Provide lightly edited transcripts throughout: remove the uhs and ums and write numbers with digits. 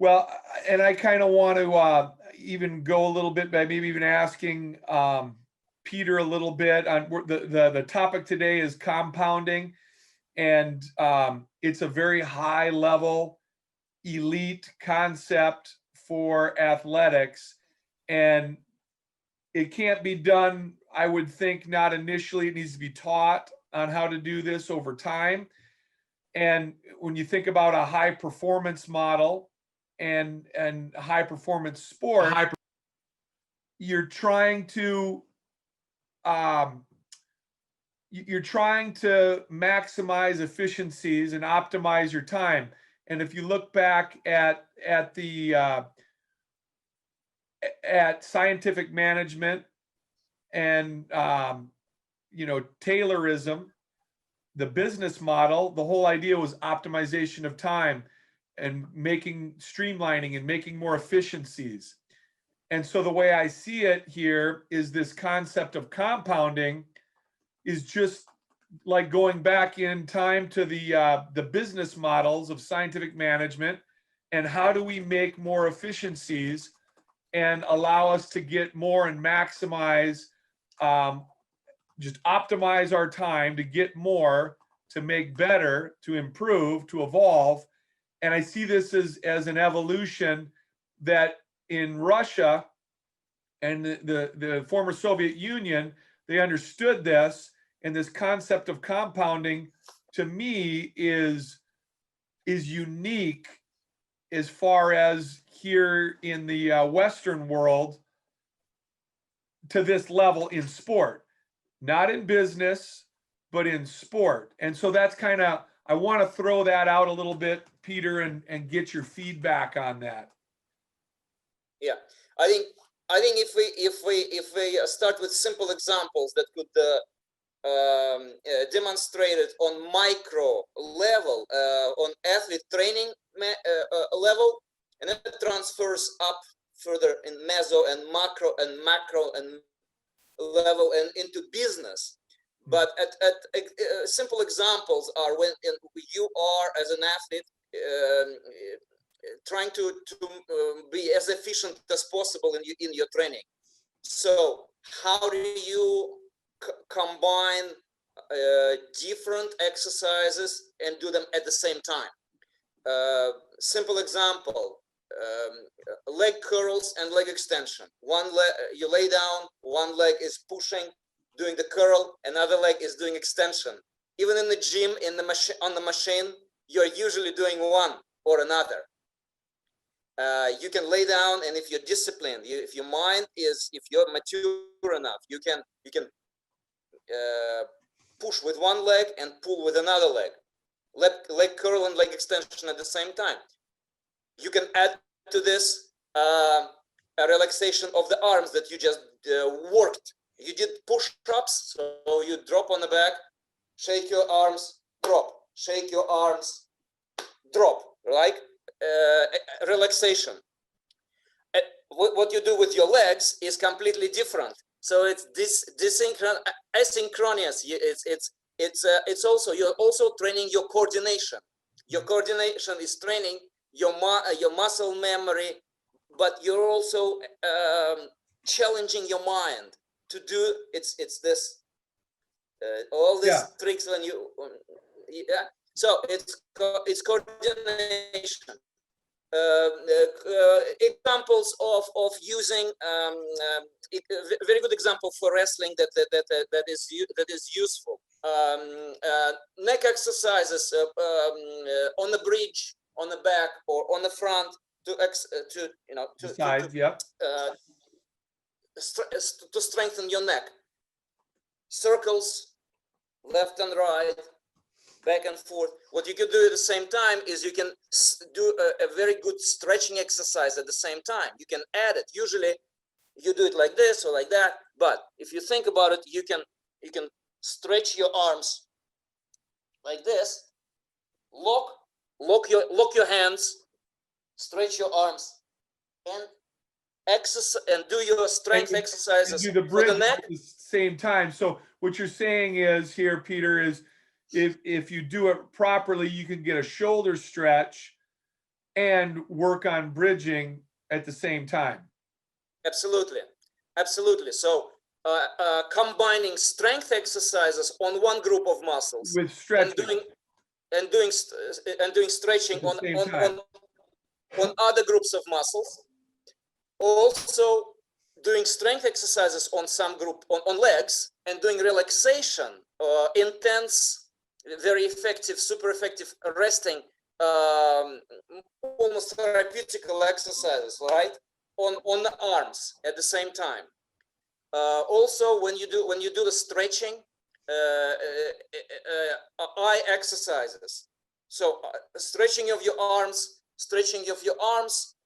Well, and I kind of want to even go a little bit by maybe even asking Peter a little bit on the topic today is compounding, and it's a very high level elite concept for athletics, and it can't be done, I would think, not initially. It needs to be taught on how to do this over time. And when you think about a high performance model and high performance sport, you're trying to um, you're trying to maximize efficiencies and optimize your time. And if you look back at the at scientific management and Taylorism, the business model, the whole idea was optimization of time and making streamlining and making more efficiencies. And so the way I see it here is this concept of compounding is just like going back in time to the business models of scientific management, and how do we make more efficiencies and allow us to get more and maximize, just optimize our time to get more, to make better, to improve, to evolve. And I see this as an evolution that in Russia and the former Soviet Union, they understood this, and this concept of compounding to me is unique as far as here in the Western world to this level in sport, not in business, but in sport. And so that's kind of, I want to throw that out a little bit, Peter, and get your feedback on that. Yeah, I think if we start with simple examples that could demonstrate it on micro level, on athlete training level, and then it transfers up further in meso and macro and level and into business. But at simple examples are when you are as an athlete trying to be as efficient as possible in your training. So how do you combine different exercises and do them at the same time? Simple example, leg curls and leg extension. One leg, you lay down, one leg is pushing, doing the curl, another leg is doing extension. Even in the gym, on the machine, you're usually doing one or another. You can lay down, and if you're disciplined, if your mind is, if you're mature enough, you can push with one leg and pull with another leg. Leg curl and leg extension at the same time. You can add to this a relaxation of the arms that you just worked. You did push-ups, so you drop on the back, shake your arms, drop, shake your arms, drop, like relaxation. What you do with your legs is completely different. So it's asynchronous. It's also, you're also training your coordination. Your coordination is training your muscle memory, but you're also challenging your mind to do it's this all these tricks when you so it's coordination. Examples of using a very good example for wrestling that is useful. Neck exercises on the bridge, on the back, or on the front to strengthen your neck. Circles, left and right, back and forth. What you can do at the same time is you can do a very good stretching exercise at the same time. You can add it. Usually you do it like this or like that, but if you think about it, you can stretch your arms like this, lock your hands, stretch your arms, and exercise and do your strength exercises do the bridge for the neck at the same time. So what you're saying is here, Peter, is if you do it properly, you can get a shoulder stretch and work on bridging at the same time. Absolutely, absolutely. So combining strength exercises on one group of muscles With and stretching doing stretching at the same time. on other groups of muscles. Also doing strength exercises on some group on legs and doing relaxation, intense, very effective, super effective resting, almost therapeutical exercises, right? On the arms at the same time. Also, when you do the stretching, eye exercises. So stretching of your arms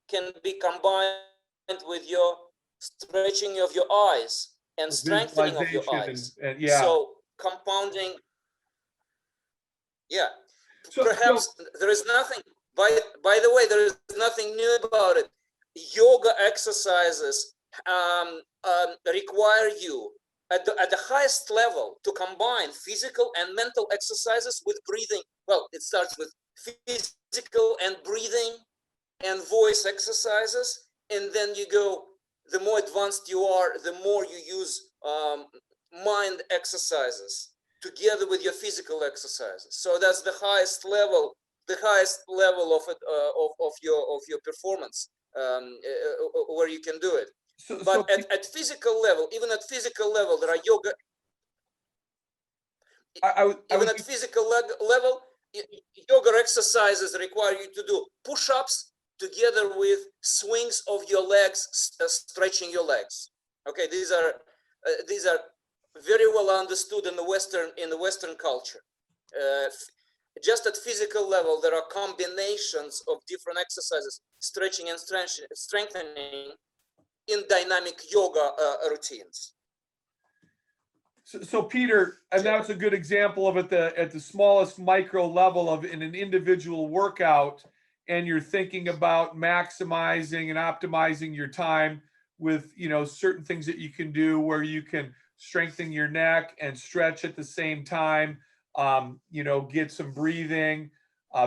can be combined with your stretching of your eyes and strengthening of your Visualization eyes. and yeah. So compounding, yeah. So Perhaps there is nothing. By the way, there is nothing new about it. Yoga exercises require you at the highest level to combine physical and mental exercises with breathing. Well, it starts with physical and breathing and voice exercises, and then you go, the more advanced you are, the more you use mind exercises together with your physical exercises. So that's the highest level of it, of your performance, where you can do it. But at physical level, even at physical level, there are yoga. Even at physical level, yoga exercises require you to do push-ups together with swings of your legs, stretching your legs. Okay, these are very well understood in the Western culture. Just at physical level, there are combinations of different exercises, stretching and strengthening in dynamic yoga routines. So Peter, and that's a good example of at the smallest micro level of in an individual workout, and you're thinking about maximizing and optimizing your time with, you know, certain things that you can do where you can strengthen your neck and stretch at the same time, you know, get some breathing,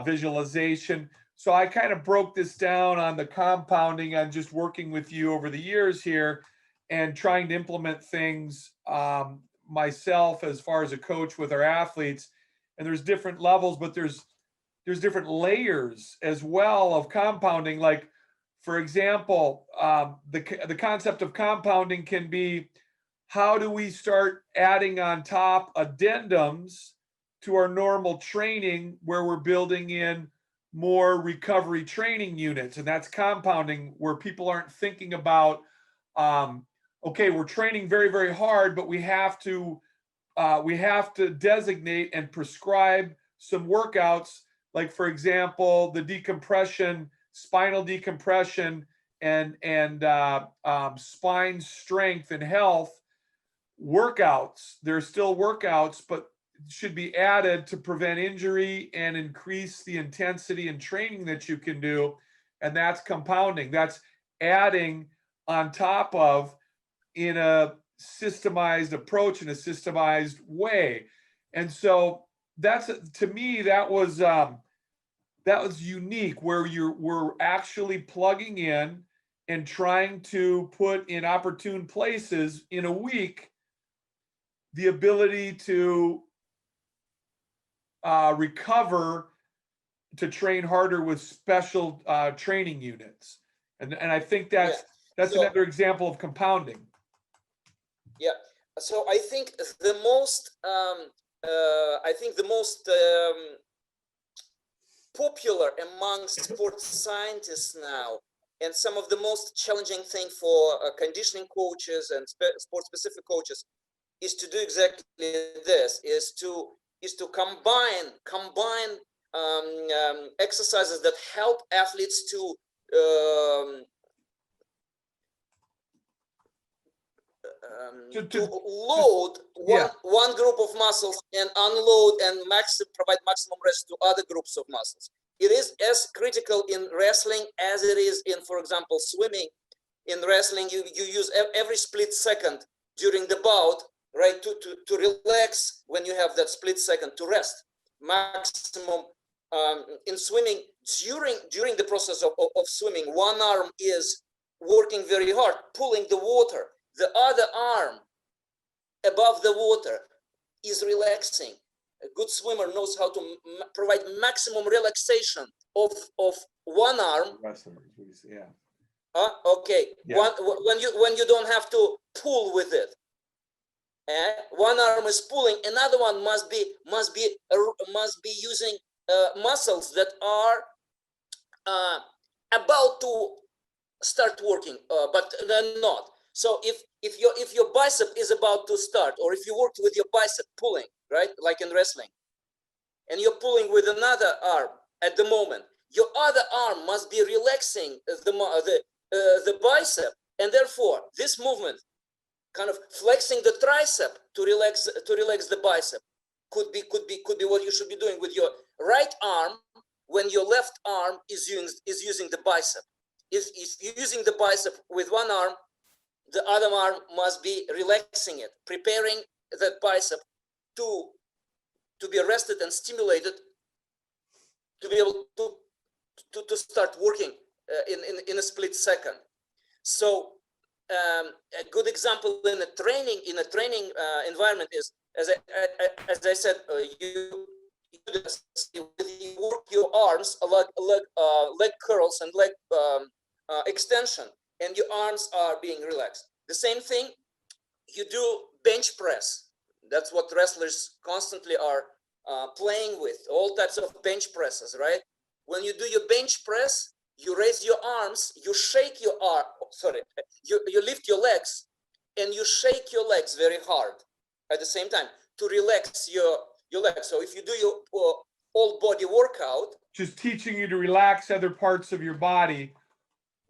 visualization. So I kind of broke this down on the compounding on just working with you over the years here and trying to implement things myself as far as a coach with our athletes. And there's different levels, but there's different layers as well of compounding. Like, for example, the concept of compounding can be, how do we start adding on top addendums to our normal training where we're building in more recovery training units? And that's compounding, where people aren't thinking about, okay, we're training very, very hard, but we have to designate and prescribe some workouts, like, for example, the decompression, spinal decompression, and spine strength and health workouts. They're still workouts, but should be added to prevent injury and increase the intensity and training that you can do. And that's compounding. That's adding on top of, in a systemized approach, in a systemized way. And so that's, to me, that was unique, where we're actually plugging in and trying to put in opportune places in a week the ability to recover, to train harder with special training units. And I think that's another example of compounding. Yeah. So I think the most popular amongst sports scientists now, and some of the most challenging thing for conditioning coaches and sport specific coaches, is to do exactly this: is to combine exercises that help athletes to load one group of muscles and unload and provide maximum rest to other groups of muscles. It is as critical in wrestling as it is in, for example, swimming. In wrestling, you use every split second during the bout, right, to relax when you have that split second to rest. Maximum in swimming, during the process of swimming, one arm is working very hard, pulling the water. The other arm above the water is relaxing. A good swimmer knows how to provide maximum relaxation of one arm. Yeah. Okay. Yeah. When you don't have to pull with it. One arm is pulling, another one must be using muscles that are about to start working, but they're not. So if your bicep is about to start, or if you worked with your bicep pulling, right, like in wrestling, and you're pulling with another arm at the moment, your other arm must be relaxing the bicep, and therefore this movement, kind of flexing the tricep to relax the bicep, could be what you should be doing with your right arm when your left arm is using the bicep. If you're using the bicep with one arm, the other arm must be relaxing it, preparing that bicep to be rested and stimulated to be able to start working in a split second. So a good example in a training environment is, as I said, you work your arms, leg curls and leg extension, and your arms are being relaxed. The same thing, you do bench press. That's what wrestlers constantly are playing with, all types of bench presses, right? When you do your bench press, you raise your arms, you shake your arm, you lift your legs, and you shake your legs very hard at the same time to relax your legs. So if you do your whole body workout, just teaching you to relax other parts of your body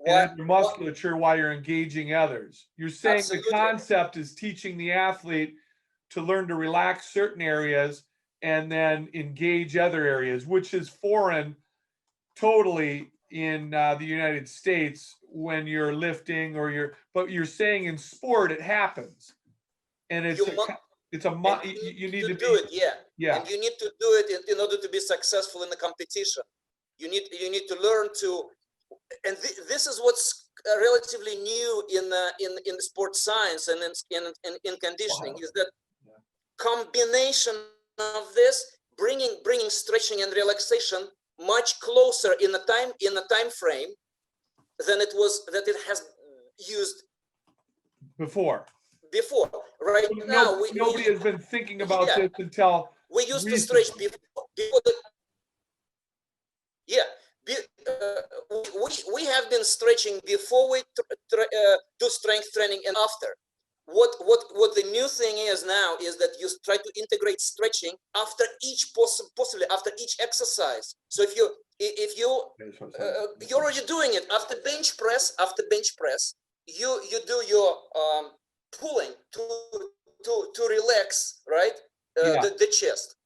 and your musculature while you're engaging others. You're saying Absolutely. the concept is teaching the athlete to learn to relax certain areas and then engage other areas, which is foreign totally in the United States when you're lifting but you're saying in sport it happens, and you need to do it, yeah. And you need to do it in order to be successful in the competition. You need to learn to, and this is what's relatively new in sports science and in conditioning. Wow. Is that combination of this bringing stretching and relaxation much closer in the time frame than it has used before. Right now, nobody has been thinking about this until we used recently. to stretch before we have been stretching before we do strength training and after. What the new thing is now is that you try to integrate stretching after each possibly after each exercise. So if you're already doing it after bench press, you do your pulling to relax, right? The chest.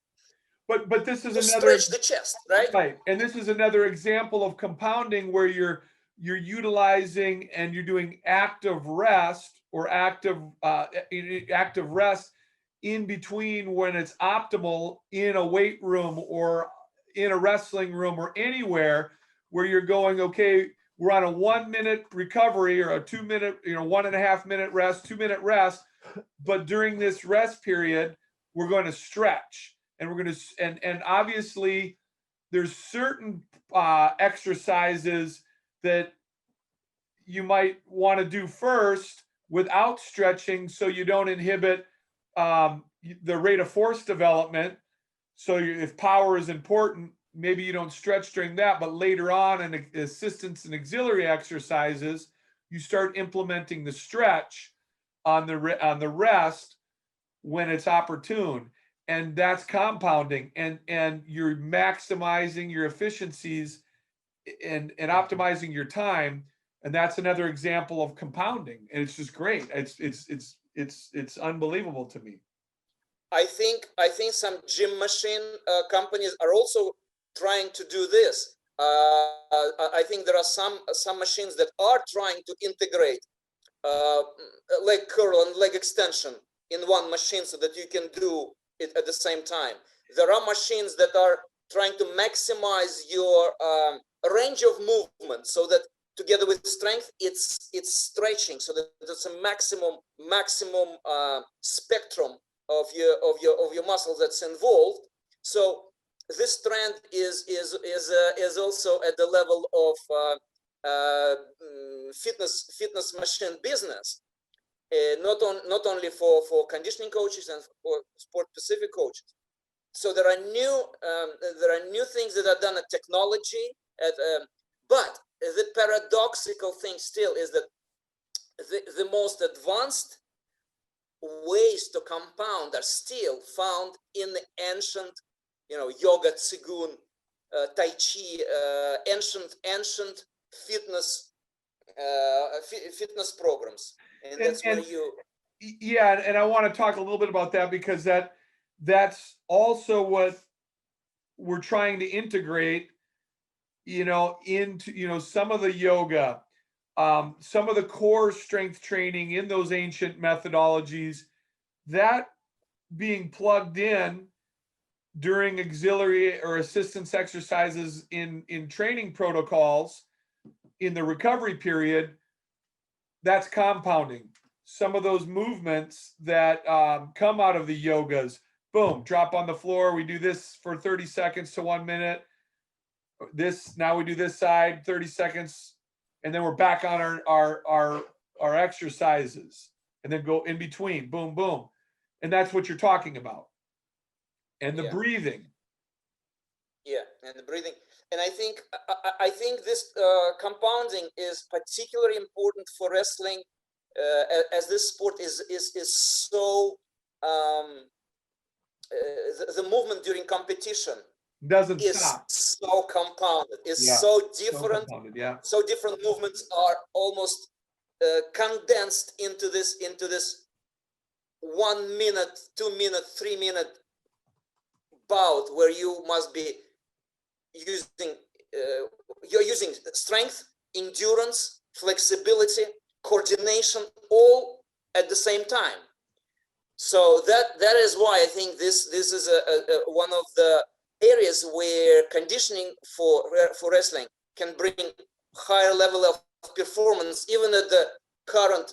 But this is another stretch the chest, right? And this is another example of compounding where you're utilizing and you're doing active rest or active rest in between when it's optimal in a weight room or in a wrestling room or anywhere where you're going, okay, we're on a 1 minute recovery or a 2 minute, 1.5 minute rest, 2 minute rest. But during this rest period, we're going to stretch and we're going to, and obviously there's certain exercises that you might want to do first without stretching so you don't inhibit the rate of force development. So if power is important, maybe you don't stretch during that, but later on in assistance and auxiliary exercises, you start implementing the stretch on the rest when it's opportune. And that's compounding, and you're maximizing your efficiencies and optimizing your time. And that's another example of compounding. And it's just great. It's unbelievable to me. I think some gym machine companies are also trying to do this. I think there are some machines that are trying to integrate leg curl and leg extension in one machine so that you can do it at the same time. There are machines that are trying to maximize your range of movement, so that together with strength, it's stretching, so that it's a maximum spectrum of your muscle that's involved. So this trend is also at the level of fitness machine business, not only for conditioning coaches and for sport specific coaches. So there are new things that are done at technology, but the paradoxical thing still is that the most advanced ways to compound are still found in the ancient, yoga, Qigong, Tai Chi, ancient fitness programs, and that's where you. Yeah, and I want to talk a little bit about that, because that's also what we're trying to integrate, into, some of the yoga, some of the core strength training in those ancient methodologies, that being plugged in during auxiliary or assistance exercises in training protocols in the recovery period, that's compounding. Some of those movements that come out of the yogas, boom, drop on the floor. We do this for 30 seconds to 1 minute. Now we do this side, 30 seconds, and then we're back on our exercises, and then go in between, boom, boom. And that's what you're talking about. And the breathing. Yeah, and the breathing. And I think this compounding is particularly important for wrestling, as this sport is so the movement during competition Doesn't is stop. so compounded. It's so different. So different movements are almost condensed into this 1 minute, 2 minute, 3 minute bout, where you must be you're using strength, endurance, flexibility, coordination, all at the same time. So that is why I think this is one of the areas where conditioning for wrestling can bring higher level of performance, even at the current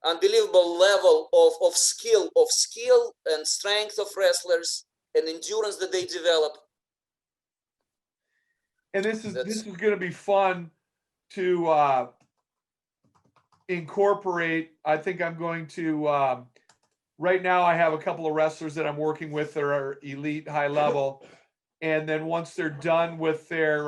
unbelievable level of skill and strength of wrestlers and endurance that they develop. And this is going to be fun to incorporate. I think I'm going to right now I have a couple of wrestlers that I'm working with that are elite, high level, and then once they're done with their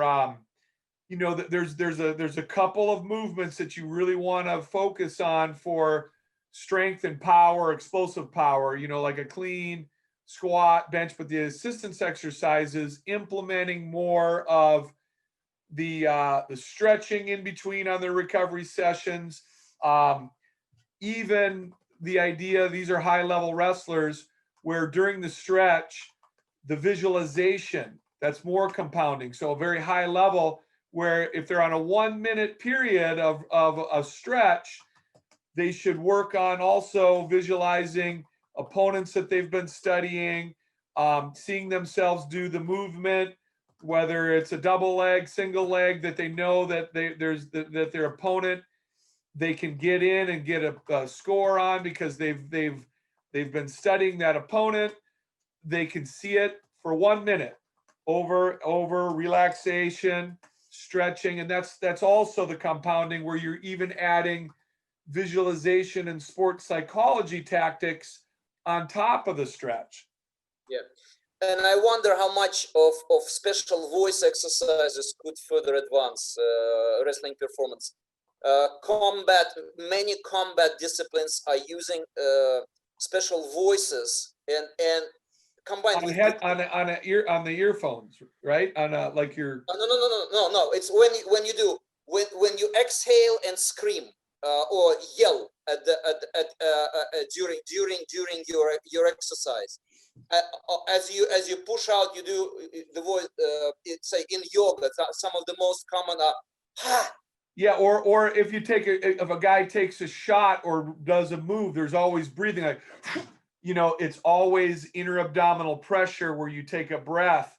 there's a couple of movements that you really want to focus on for strength and power, explosive power, like a clean, squat, bench, but the assistance exercises, implementing more of the stretching in between on the recovery sessions, even the idea, these are high level wrestlers, where during the stretch, the visualization, that's more compounding. So a very high level, where if they're on a 1 minute period of a stretch, they should work on also visualizing opponents that they've been studying, seeing themselves do the movement, whether it's a double leg, single leg, that they know that that their opponent, they can get in and get a score on because they've been studying that opponent. They can see it for 1 minute over relaxation, stretching, and that's also the compounding, where you're even adding visualization and sports psychology tactics on top of the stretch. Yeah. And I wonder how much of special voice exercises could further advance wrestling performance. Many combat disciplines are using special voices and combined with on the earphones, right? On like your no. It's when you exhale and scream or yell during your exercise. As you push out, you do the voice. It's like in yoga, some of the most common are ha. Yeah, or if you if a guy takes a shot or does a move, there's always breathing, like it's always inner abdominal pressure where you take a breath.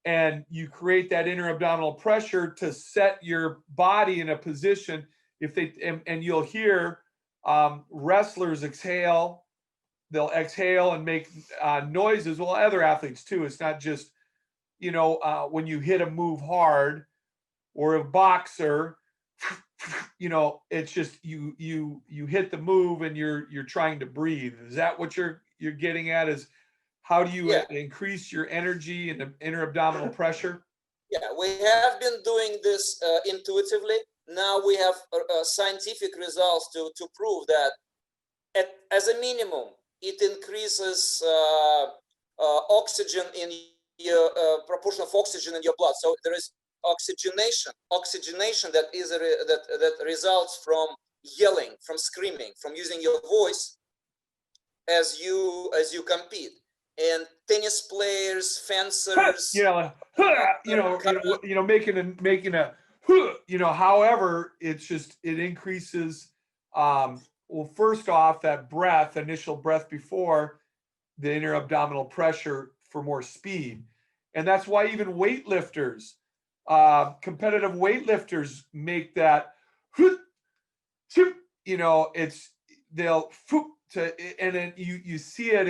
and you create that inner abdominal pressure to set your body in a position. If they and you'll hear wrestlers exhale, they'll exhale and make noises. Well, other athletes too. It's not just, when you hit a move hard, or a boxer, it's just you hit the move and you're trying to breathe. Is that what you're getting at? Is how do you Yeah, increase your energy and the inner abdominal pressure? yeah, we have been doing this intuitively. Now we have scientific results to prove that as a minimum, it increases oxygen in your proportion of oxygen in your blood. So there is oxygenation that is that results from yelling, from screaming, from using your voice as you compete. And tennis players, fencers, Making a, however, it's just, it increases, well, first off, that initial breath before the inner abdominal pressure for more speed. And that's why even weightlifters, competitive weightlifters make that, it's, they'll, and then you see it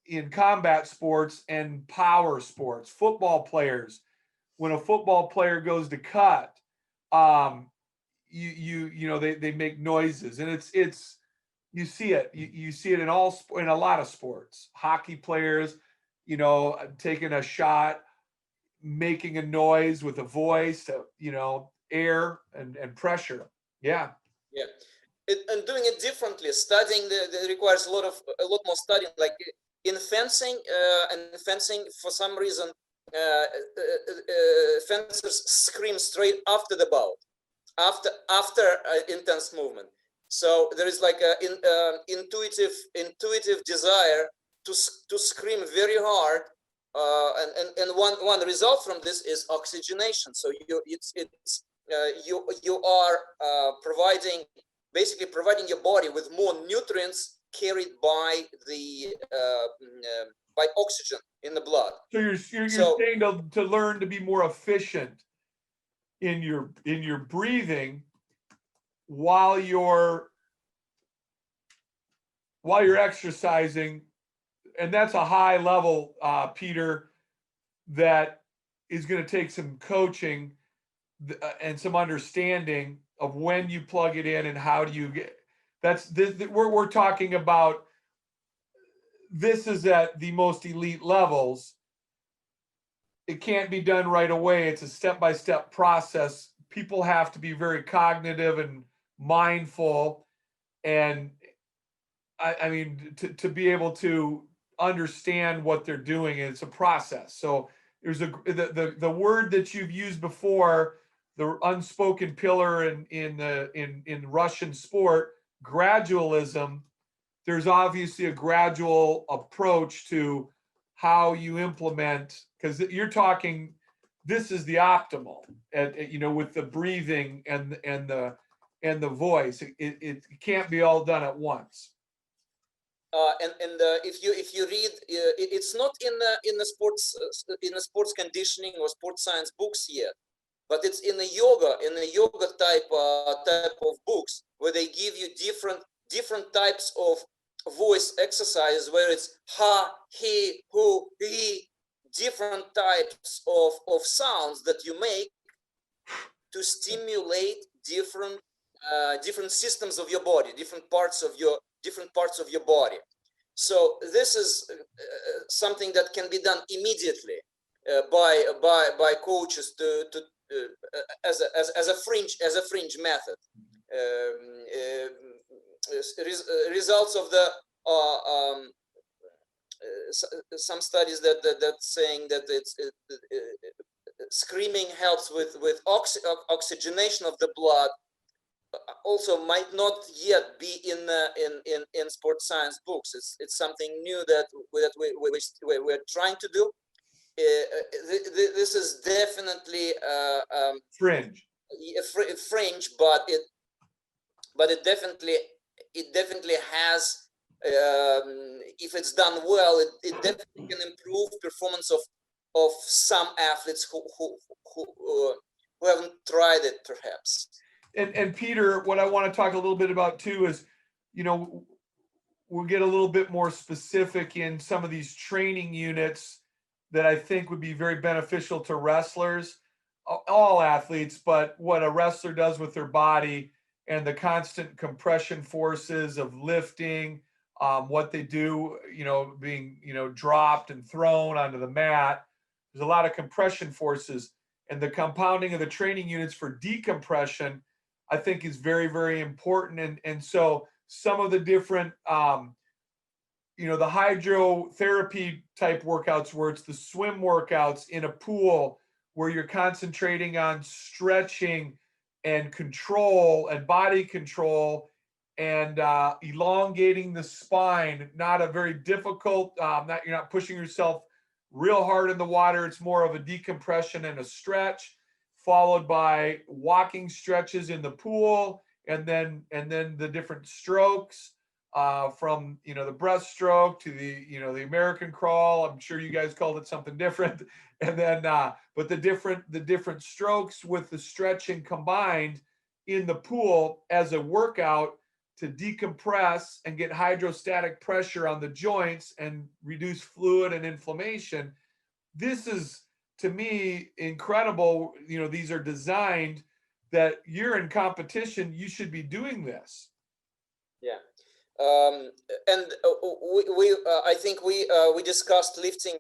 in combat sports and power sports. Football players, when a football player goes to cut, they make noises, and it's you see it. You see it in a lot of sports. Hockey players, taking a shot, making a noise with a voice, air and pressure. Yeah. yeah, and doing it differently. Studying requires a lot more studying. Like in fencing, for some reason, fencers scream straight after the bout, after intense movement. So there is like a intuitive desire to scream very hard, and one result from this is oxygenation. So you are basically providing your body with more nutrients carried by by oxygen in the blood. So you're saying to learn to be more efficient in your breathing while you're exercising, and that's a high level, Peter, that is going to take some coaching and some understanding of when you plug it in and how do you get. We're talking about. This is at the most elite levels. It can't be done right away. It's a step-by-step process. People have to be very cognitive and mindful, and I mean, to be able to understand what they're doing. It's a process. So there's the word that you've used before, the unspoken pillar in Russian sport, gradualism. There's obviously a gradual approach to how you implement, because you're talking, this is the optimal, with the breathing and the voice. It can't be all done at once. If you read, it's not in the sports conditioning or sports science books yet, but it's in the yoga type of books, where they give you different types of voice exercises, where it's ha, he, hu, he, different types of sounds that you make to stimulate different systems of your body, different parts of your body. So this is something that can be done immediately by coaches as a fringe method. Results of the some studies that saying that screaming helps with oxygenation of the blood, also might not yet be in sports science books. It's something new that we're trying to do. This is definitely Fringe, but it definitely has, if it's done well, it definitely can improve performance of of some athletes who haven't tried it, perhaps. And Peter, what I want to talk a little bit about too is, you know, we'll get a little bit more specific in some of these training units that I think would be very beneficial to wrestlers, all athletes, but what a wrestler does with their body and the constant compression forces of lifting, what they do, you know, being, you know, dropped and thrown onto the mat. There's a lot of compression forces, and the compounding of the training units for decompression, I think, is very, very important. And so some of the different, you know, the hydrotherapy type workouts where it's the swim workouts in a pool where you're concentrating on stretching and control and body control and elongating the spine. Not a very difficult, you're not pushing yourself real hard in the water. It's more of a decompression and a stretch, followed by walking stretches in the pool, and then the different strokes, from, you know, the breaststroke to the, you know, the American crawl. I'm sure you guys called it something different. And then but the different strokes with the stretching combined in the pool as a workout to decompress and get hydrostatic pressure on the joints and reduce fluid and inflammation. This is, to me, incredible. You know, these are designed that you're in competition, you should be doing this. Yeah. And I think we discussed lifting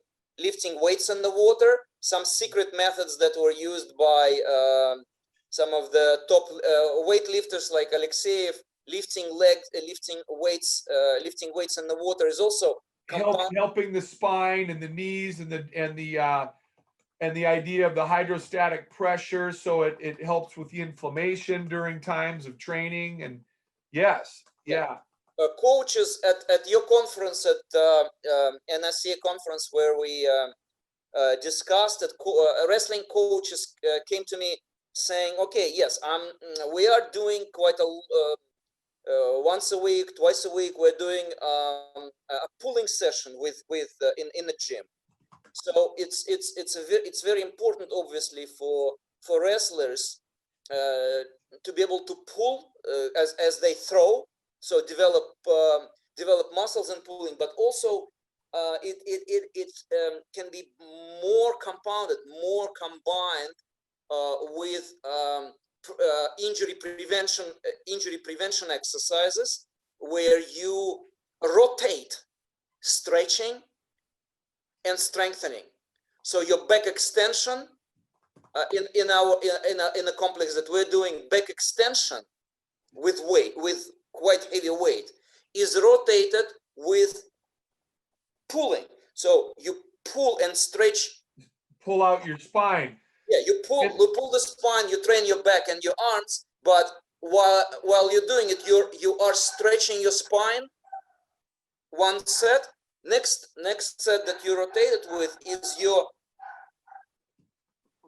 weights in the water, some secret methods that were used by some of the top weightlifters like Alexeyev. Lifting weights in the water is also helping the spine and the knees and the idea of the hydrostatic pressure, so it helps with the inflammation during times of training. And yes, yeah. Coaches at your conference, at NSCA conference, where we discussed it, wrestling coaches came to me saying, okay, yes, we are doing quite a once a week, twice a week, we're doing a pulling session in the gym. So it's very important, obviously, for wrestlers to be able to pull as they throw. So develop muscles in pulling, but also it can be more compounded, more combined with injury prevention exercises, where you rotate stretching and strengthening. So your back extension in a complex that we're doing, back extension with quite heavy weight is rotated with pulling. So you pull and stretch. Pull out your spine. Yeah, you pull the spine, you train your back and your arms, but while you're doing it, you are stretching your spine. One set. Next set that you rotate it with is your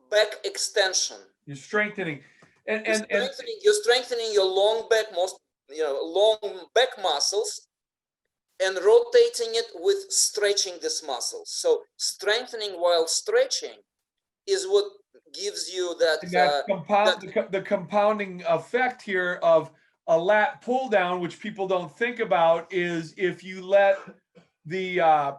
back extension. You're strengthening. You're strengthening your long back, long back muscles, and rotating it with stretching these muscles. So strengthening while stretching is what gives you the compounding effect here of a lat pull down, which people don't think about, is if you let the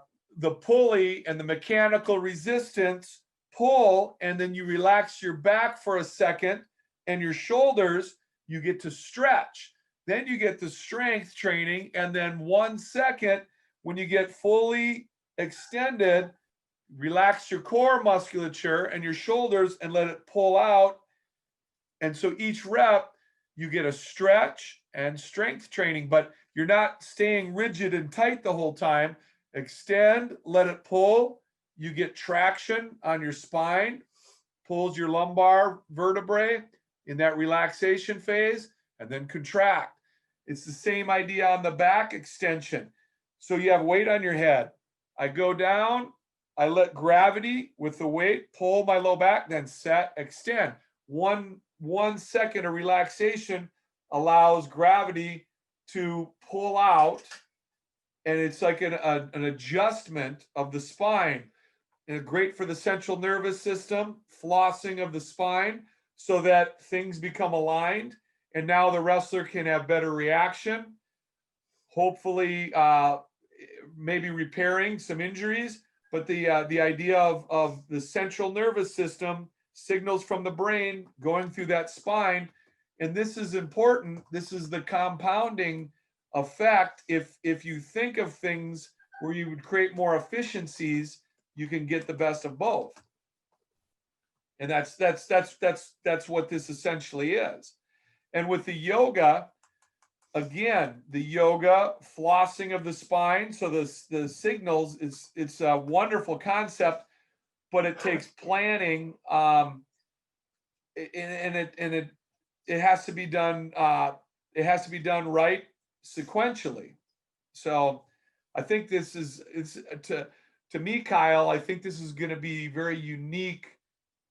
pulley and the mechanical resistance pull, and then you relax your back for a second and your shoulders, you get to stretch. Then you get the strength training, and then 1 second, when you get fully extended, relax your core musculature and your shoulders and let it pull out. And so each rep, you get a stretch and strength training, but you're not staying rigid and tight the whole time. Extend, let it pull. You get traction on your spine, pulls your lumbar vertebrae in that relaxation phase, and then contract. It's the same idea on the back extension. So you have weight on your head. I go down, I let gravity with the weight pull my low back, then set, extend. One second of relaxation allows gravity to pull out, and it's like an adjustment of the spine. and great for the central nervous system, flossing of the spine so that things become aligned. And now the wrestler can have better reaction, hopefully maybe repairing some injuries. But the idea of the central nervous system, signals from the brain going through that spine, and this is important. This is the compounding effect. If you think of things where you would create more efficiencies, you can get the best of both. And that's what this essentially is. And with the yoga, again, the yoga flossing of the spine, so the signals, it's a wonderful concept, but it takes planning, and it has to be done, right sequentially. So I think it's to me, Kyle, I think this is going to be very unique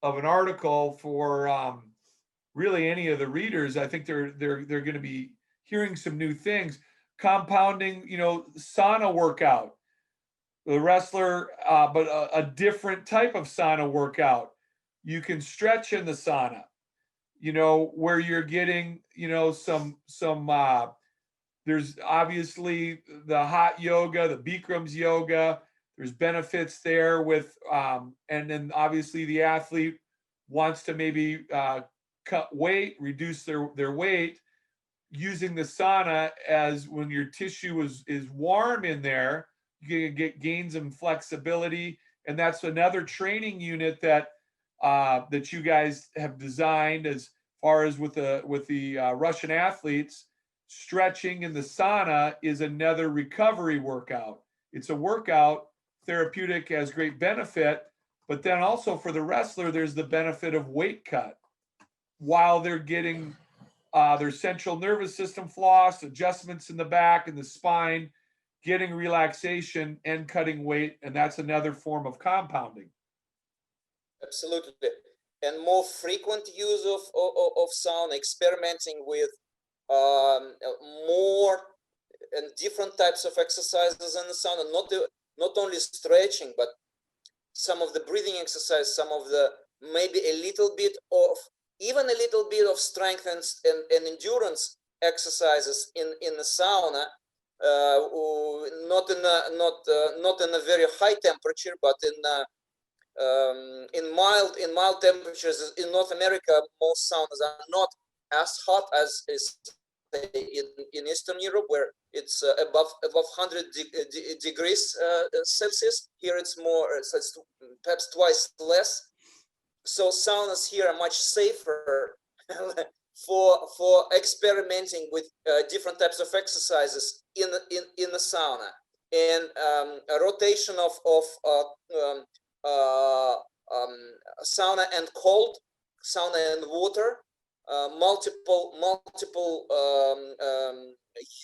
of an article for really any of the readers. I think they're going to be hearing some new things. Compounding, sauna workout, the wrestler, but a different type of sauna workout. You can stretch in the sauna, where you're getting, some there's obviously the hot yoga, the Bikram's yoga. There's benefits there with, and then obviously the athlete wants to maybe cut weight, reduce their weight, using the sauna as when your tissue is warm in there, you can get gains in flexibility. And that's another training unit that that you guys have designed as far as with the Russian athletes. Stretching in the sauna is another recovery workout. It's a workout, therapeutic, has great benefit, but then also for the wrestler, there's the benefit of weight cut while they're getting their central nervous system floss, adjustments in the back and the spine, getting relaxation and cutting weight. And that's another form of compounding. Absolutely. And more frequent use of sauna, experimenting with more and different types of exercises in the sauna, not only stretching, but some of the breathing exercise, some of the maybe a little bit of strength and endurance exercises in the sauna, not in a very high temperature, but in mild temperatures. In North America, most saunas are not as hot as is in Eastern Europe, where it's above 100 degrees Celsius. Here it's more, it's perhaps twice less. So saunas here are much safer for experimenting with different types of exercises in the sauna. And a rotation of sauna and cold, sauna and water, multiple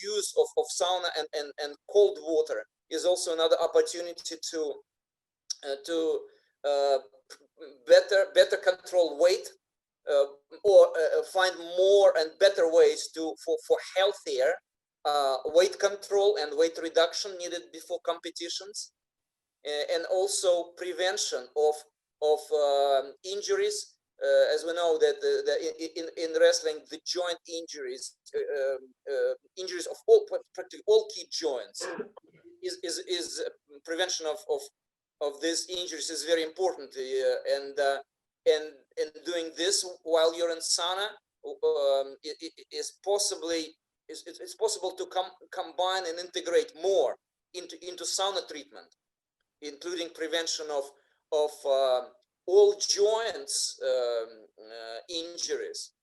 use of sauna and cold water is also another opportunity to better control weight, or find more and better ways for healthier weight control and weight reduction needed before competitions, and also prevention of injuries. As we know that in wrestling, the joint injuries, injuries of practically all key joints, is prevention of these injuries is very important. And doing this while you're in sauna it's possible to combine and integrate more into sauna treatment, including prevention of all joints injuries,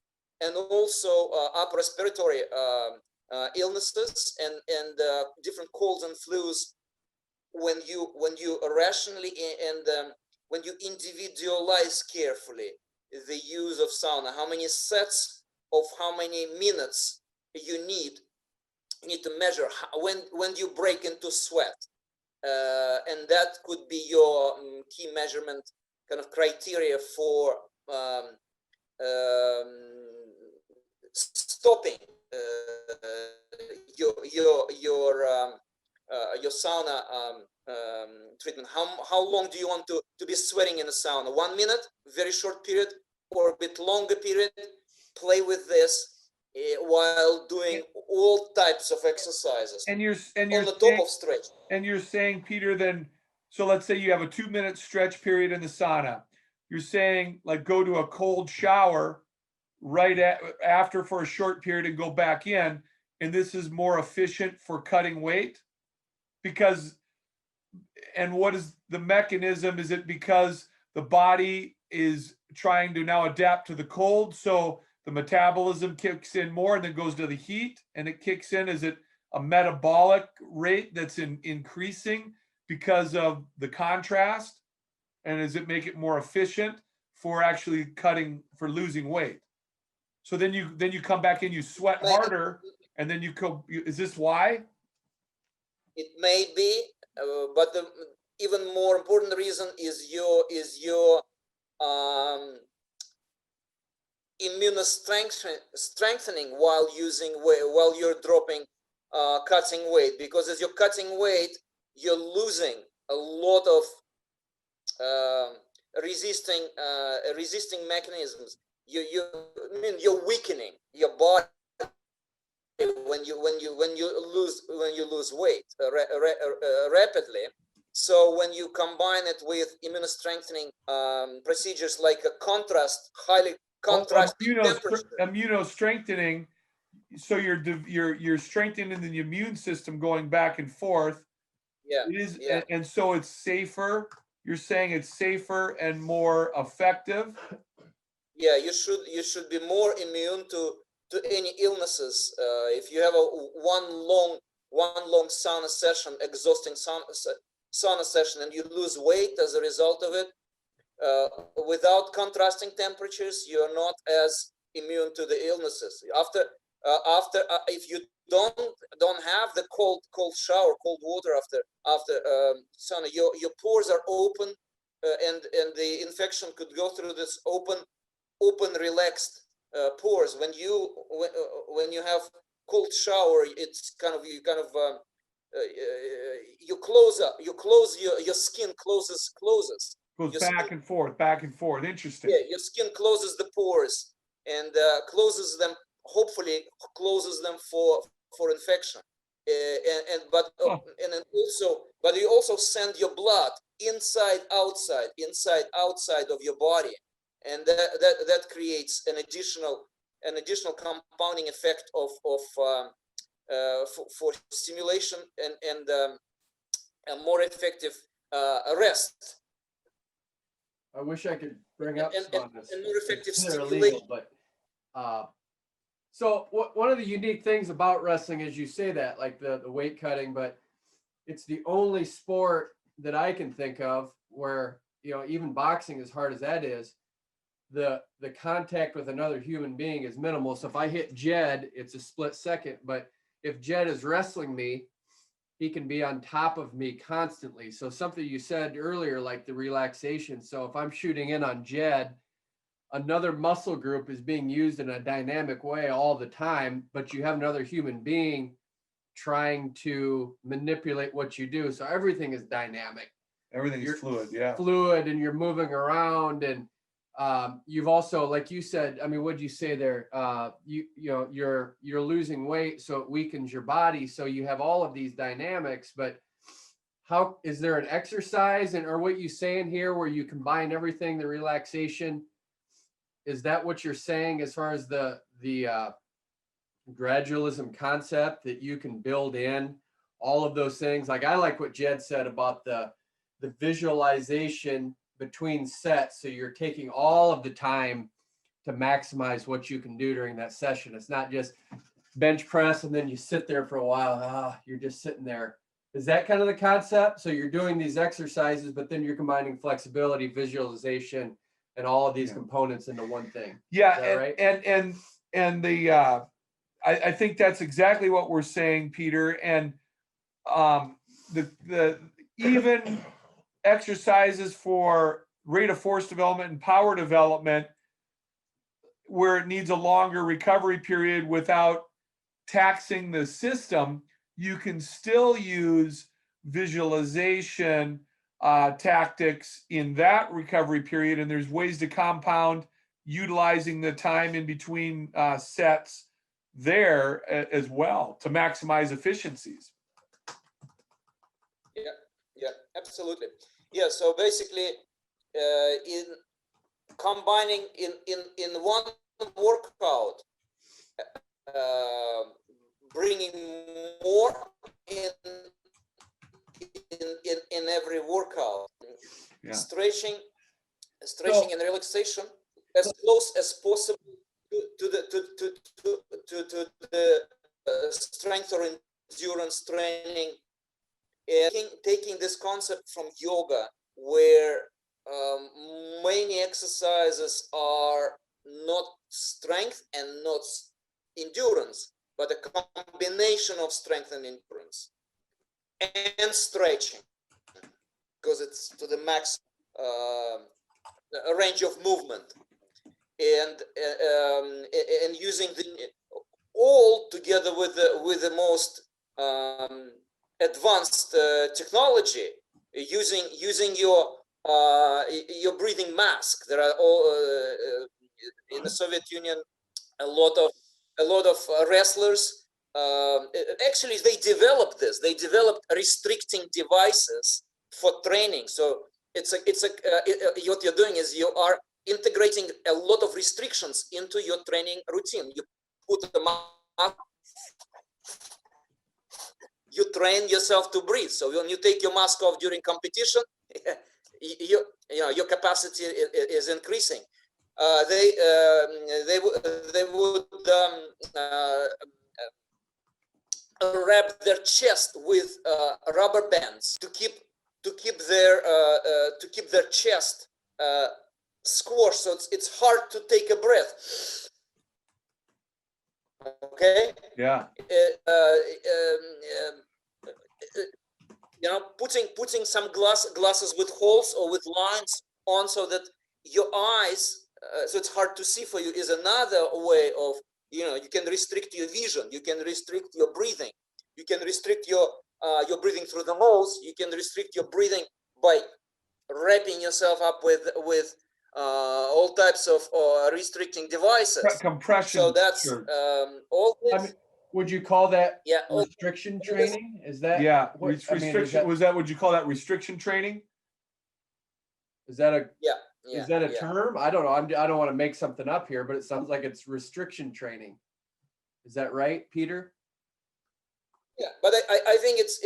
and also upper respiratory illnesses and different colds and flus, when you rationally and when you individualize carefully the use of sauna, how many sets of how many minutes you need to measure when you break into sweat, and that could be your key measurement kind of criteria for stopping your sauna treatment. How long do you want to to be sweating in the sauna. 1 minute, very short period, or a bit longer period. Play with this while doing all types of exercises And you're on the top saying, of stretch. and you're saying, Peter, then, so let's say you have a 2-minute stretch period in the sauna. You're saying like go to a cold shower after for a short period and go back in. And this is more efficient for cutting weight because, and what is the mechanism? Is it because the body is trying to now adapt to the cold? So the metabolism kicks in more and then goes to the heat and it kicks in. Is it a metabolic rate that's increasing because of the contrast? And does it make it more efficient for actually for losing weight? So then you come back in, you sweat harder, and then is this why? It may be, but the even more important reason is your strengthening while you're dropping, cutting weight, because as you're cutting weight, you're losing a lot of resisting mechanisms. You're weakening your body when you lose weight rapidly. So when you combine it with immunostrengthening procedures like a highly contrasting temperature, immunostrengthening, so you're strengthening the immune system going back and forth. Yeah, it is, yeah. and so it's safer. You're saying it's safer and more effective. Yeah, you should be more immune to any illnesses. If you have one long sauna session, exhausting sauna session, and you lose weight as a result of it, without contrasting temperatures, you're not as immune to the illnesses. After if you don't have the cold shower, cold water after sauna, your pores are open, and the infection could go through this open relaxed pores. When you have cold shower, it's your skin closes. Goes Your back and forth. Interesting. Yeah, your skin closes the pores and closes them. Hopefully, closes them for infection. But you also send your blood inside outside of your body, and that creates an additional compounding effect of for stimulation and a more effective rest. I wish I could bring up some on this. And more effective They're stimulation. illegal, but so one of the unique things about wrestling is you say that, like the weight cutting, but it's the only sport that I can think of where, even boxing, as hard as that is, the contact with another human being is minimal. So if I hit Jed, it's a split second. But if Jed is wrestling me, he can be on top of me constantly. So something you said earlier, like the relaxation. So if I'm shooting in on Jed, another muscle group is being used in a dynamic way all the time, but you have another human being trying to manipulate what you do. So everything is dynamic. Everything's fluid, yeah. Fluid, and you're moving around, and you've also, like you said, I mean, what'd you say there? You're losing weight, so it weakens your body. So you have all of these dynamics, but how is there an exercise or what you saying here where you combine everything, the relaxation? Is that what you're saying as far as the gradualism concept, that you can build in all of those things? Like, I like what Jed said about the visualization between sets. So you're taking all of the time to maximize what you can do during that session. It's not just bench press and then you sit there for a while. You're just sitting there. Is that kind of the concept? So you're doing these exercises, but then you're combining flexibility, visualization, and all of these components into one thing. Yeah, right? and the I think that's exactly what we're saying, Peter. And the even exercises for rate of force development and power development, where it needs a longer recovery period without taxing the system, you can still use visualization tactics in that recovery period, and there's ways to compound utilizing the time in between sets there as well to maximize efficiencies. Yeah, absolutely. Yeah, so basically, in combining in one workout, bringing more in every workout, Yeah. stretching So- and relaxation as close as possible to the strength or endurance training, and taking this concept from yoga, where many exercises are not strength and not endurance, but a combination of strength and endurance and stretching, because it's to the max range of movement, and using the all together with the most advanced technology, using your breathing mask. There are all in the Soviet Union a lot of wrestlers. Actually, they developed this. They developed restricting devices for training. So what you're doing is you are integrating a lot of restrictions into your training routine. You put a mask, you train yourself to breathe. So when you take your mask off during competition, your capacity is increasing. They would wrap their chest with rubber bands to keep their chest squashed, so it's hard to take a breath. Okay. Yeah. Putting some glasses with holes or with lines on, so that your eyes, so it's hard to see for you, is another way of, you can restrict your vision, you can restrict your breathing, you can restrict your breathing through the nose, you can restrict your breathing by wrapping yourself up with all types of restricting devices. Compression. So that's all this. I mean, would you call that Yeah, restriction training? Is that Restriction. Was that, would you call that restriction training? Is that a yeah, is that a yeah. term? I don't know. I don't want to make something up here, but it sounds like it's restriction training. Is that right, Peter? Yeah, but I think it's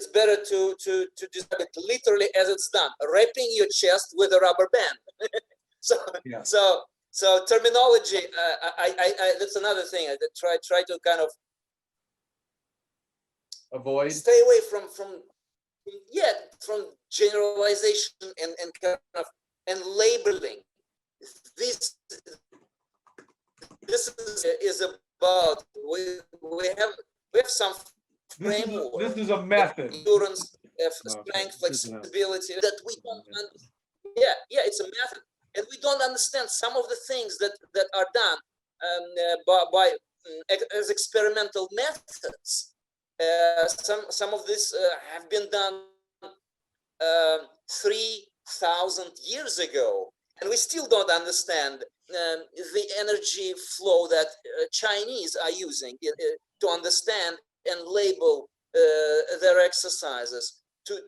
better to describe it literally as it's done, wrapping your chest with a rubber band. So terminology, I that's another thing. I try to kind of Avoid. stay away from generalization and kind of and labeling. This is about we have some framework. This is a method. Endurance, strength, flexibility that we don't understand. Yeah, it's a method, and we don't understand some of the things that are done by as experimental methods. Some of this have been done 3,000 years ago, and we still don't understand the energy flow that Chinese are using to understand and label their exercises to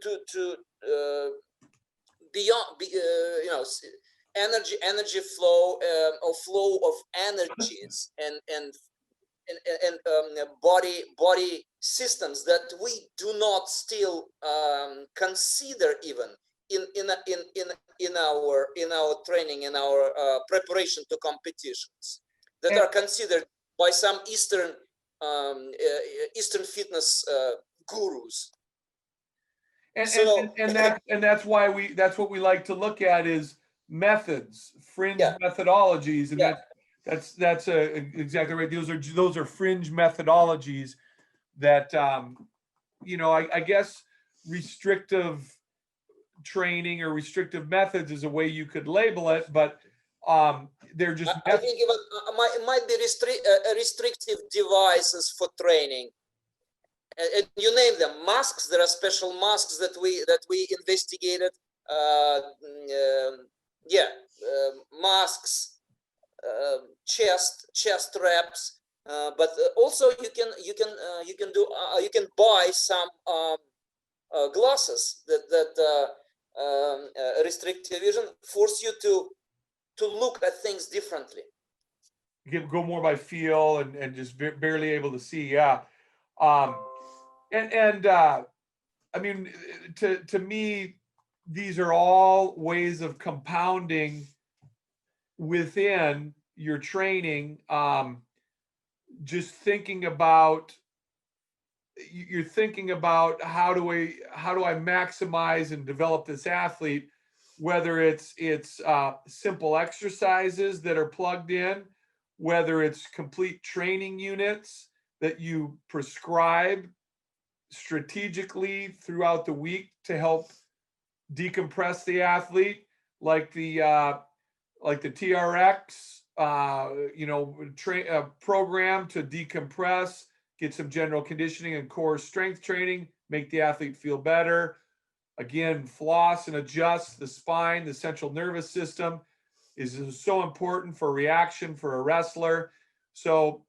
beyond energy flow or flow of energies and body systems that we do not still consider even in our training, in our preparation to competitions, that are considered by some Eastern fitness gurus. And that's why that's what we like to look at is methods, fringe methodologies, and that's exactly right. Those are fringe methodologies that I guess restrictive training or restrictive methods is a way you could label it, but they're just. I think it might be restrictive devices for training, and you name them, masks. There are special masks that we investigated. Yeah, masks, chest wraps, but also you can buy some glasses that restrict your vision, force you to look at things differently. Go more by feel and just barely able to see. Yeah. Um, and I mean, to me, these are all ways of compounding within your training. Just thinking about, you're thinking about how do I maximize and develop this athlete, whether it's simple exercises that are plugged in, whether it's complete training units that you prescribe strategically throughout the week to help decompress the athlete, like the TRX, program to decompress, get some general conditioning and core strength training, make the athlete feel better. Again, floss and adjust the spine, the central nervous system is so important for reaction for a wrestler. So,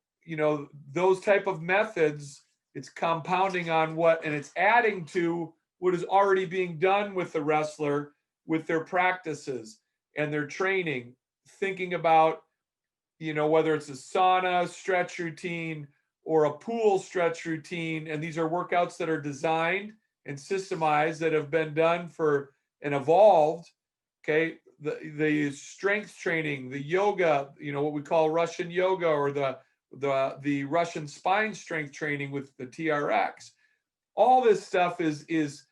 those type of methods, it's compounding on and it's adding to what is already being done with the wrestler with their practices and their training, thinking about, whether it's a sauna stretch routine or a pool stretch routine. And these are workouts that are designed and systemized that have been done for and evolved. Okay. The strength training, the yoga, what we call Russian yoga, or the Russian spine strength training with the TRX. All this stuff is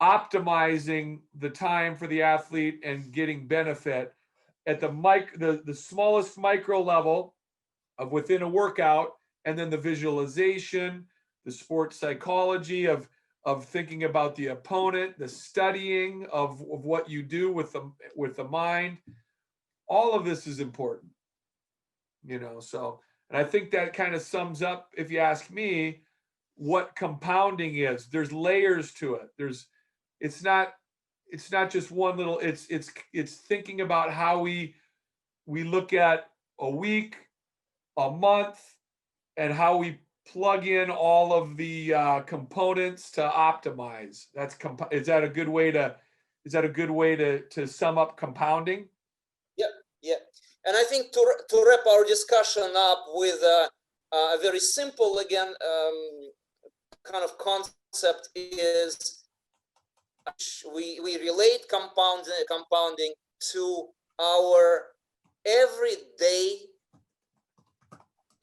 optimizing the time for the athlete and getting benefit at the smallest micro level of within a workout, and then the visualization, the sports psychology of thinking about the opponent, the studying of what you do with the mind. All of this is important, so, and I think that kind of sums up, if you ask me, what compounding is. There's layers to it. It's not just one little, it's thinking about how we look at a week, a month, and how we plug in all of the components to optimize. Is that a good way to sum up compounding? Yeah. And I think to wrap our discussion up with a very simple, again, kind of concept is we relate compounding to our everyday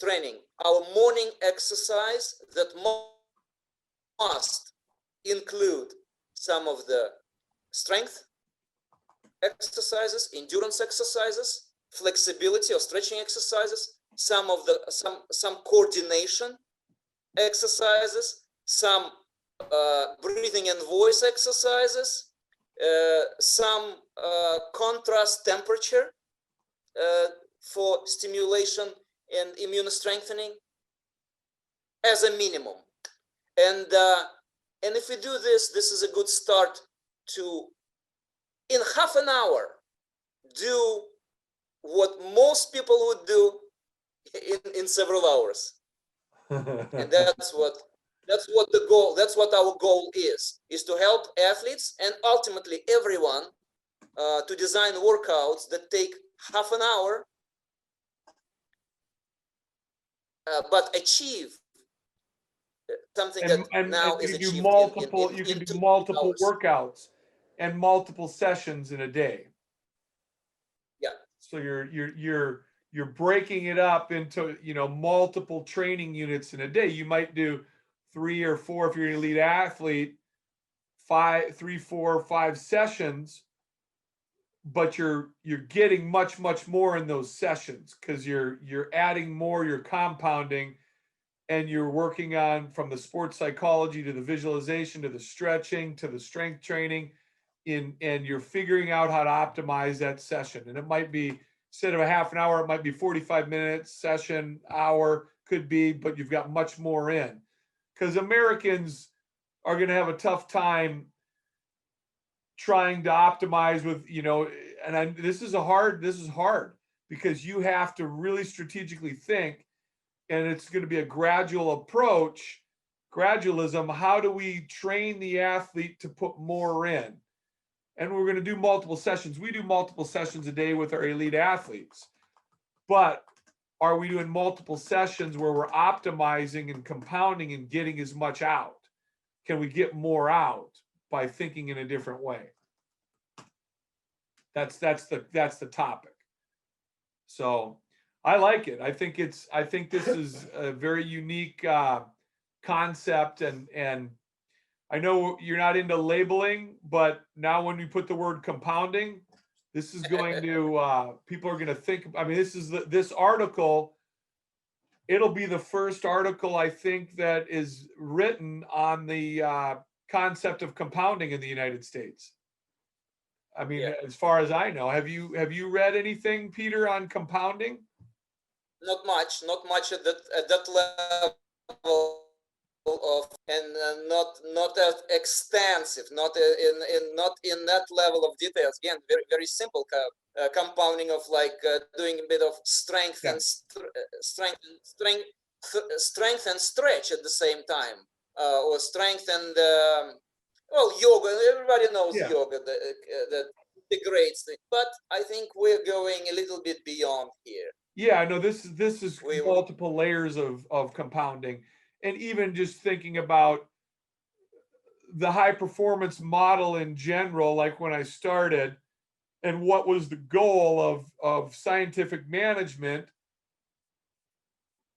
training, our morning exercise that must include some of the strength exercises, endurance exercises, flexibility or stretching exercises, some coordination exercises, some breathing and voice exercises, some contrast temperature for stimulation and immune strengthening as a minimum. And if we do this is a good start to, in half an hour, do what most people would do in several hours. And that's what our goal is to help athletes and ultimately everyone to design workouts that take half an hour but achieve something that now is achieved you can do multiple hours. workouts and multiple sessions in a day. Yeah. So you're breaking it up into, multiple training units in a day. You might do 3 or 4 if you're an elite athlete, 3, 4, 5 sessions, but you're getting much more in those sessions because you're adding more, you're compounding, and you're working on from the sports psychology to the visualization to the stretching to the strength training and you're figuring out how to optimize that session. And it might be, instead of a half an hour, it might be 45 minutes session, hour, could be, but you've got much more in. because Americans are going to have a tough time trying to optimize with, and this is hard because you have to really strategically think, and it's going to be a gradual approach, gradualism. How do we train the athlete to put more in? And we're going to do multiple sessions. We do multiple sessions a day with our elite athletes, but are we doing multiple sessions where we're optimizing and compounding and getting as much out? Can we get more out by thinking in a different way? That's the topic. So I like it. I think this is a very unique concept, and I know you're not into labeling, but now when we put the word compounding, this is going to people are going to think. I mean, this article. It'll be the first article, I think, that is written on the concept of compounding in the United States. I mean, Yeah. as far as I know, have you read anything, Peter, on compounding? Not much at that level of, and not as extensive, not in that level of details. Again, very very simple compounding of like doing a bit of strength Yeah. and strength and stretch at the same time, or strength and well, yoga. Everybody knows Yeah. yoga that integrates it, but I think we're going a little bit beyond here. Yeah, I know this is multiple layers of compounding, and even just thinking about the high performance model in general, like when I started, and what was the goal of scientific management,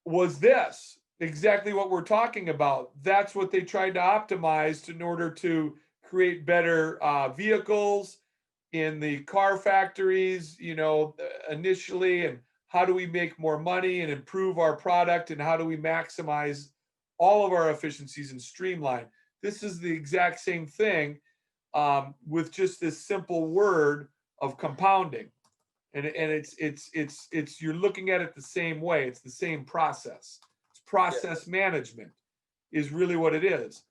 was this exactly what we're talking about. That's what they tried to optimize in order to create better vehicles in the car factories, initially, and how do we make more money and improve our product, and how do we maximize all of our efficiencies and streamline. This is the exact same thing with just this simple word of compounding. And it's you're looking at it the same way. It's the same process. It's process management is really what it is.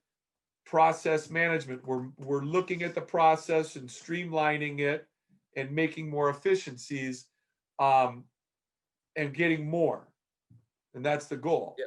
Process management. We're looking at the process and streamlining it and making more efficiencies and getting more. And that's the goal. Yeah.